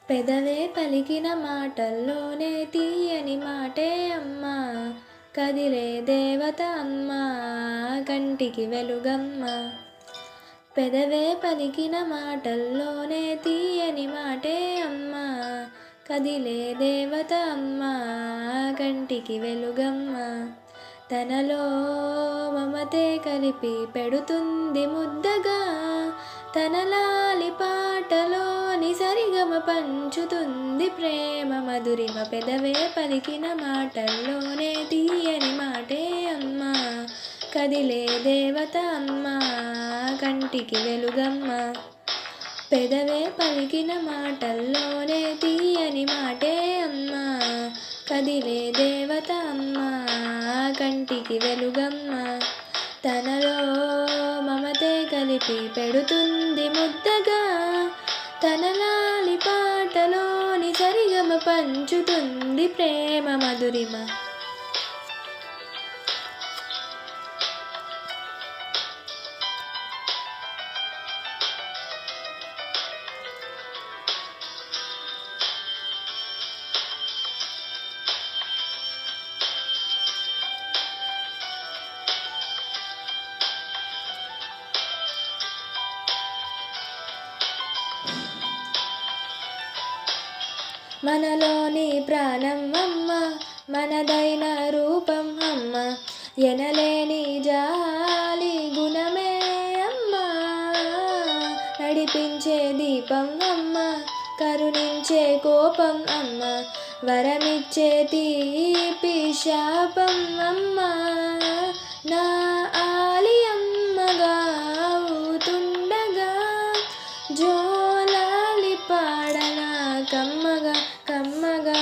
పెదవే పలికిన మాటల్లోనే తీయని మాటే అమ్మా, కదిలే దేవత అమ్మా, కంటికి వెలుగమ్మ. పెదవే పలికిన మాటల్లోనే తీయని మాటే అమ్మా, కదిలే దేవత అమ్మా, కంటికి వెలుగమ్మ. తనలో మమతే కలిపి పెడుతుంది ముద్దగా, తన లాలి పాటలోని సరిగమ పంచుతుంది ప్రేమ మధురిమ. పెదవే పలికిన మాటల్లోనే తీయని మాటే అమ్మా, కదిలే దేవత అమ్మా, కంటికి వెలుగమ్మ. పెదవే పలికిన మాటల్లోనే తీయని మాటే అమ్మా, కదిలే దేవత అమ్మా, కంటికి వెలుగమ్మ. తనలో మమతే కలిపి పెడుతుంది ముద్దగా, తన లాలి పాటలోని సరిగమ పంచుతుంది ప్రేమ మధురిమ. మనలోని ప్రాణం అమ్మ, మనదైన రూపం అమ్మ, ఎనలేని జాలి గుణమే అమ్మ, నడిపించే దీపం అమ్మ, కరుణించే కోపం అమ్మ, వరమిచ్చే తీపి శాపం అమ్మ. నా ఆలి అమ్మగా అవుతుండగా, జోలాలి పాడనా కమ్మగా కమ్మగా.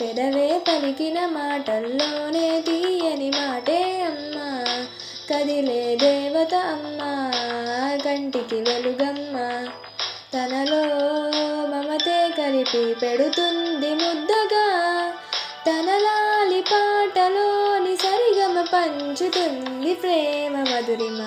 పెదవే పలికిన మాటల్లోనే తీయని మాటే అమ్మా, కదిలే దేవత అమ్మా, కంటికి వెలుగమ్మ. తనలో మమతే కలిపి పెడుతుంది ముద్దగా, తన లాలి పాటలోని సరిగమ పంచుతుంది ప్రేమ మధురిమ.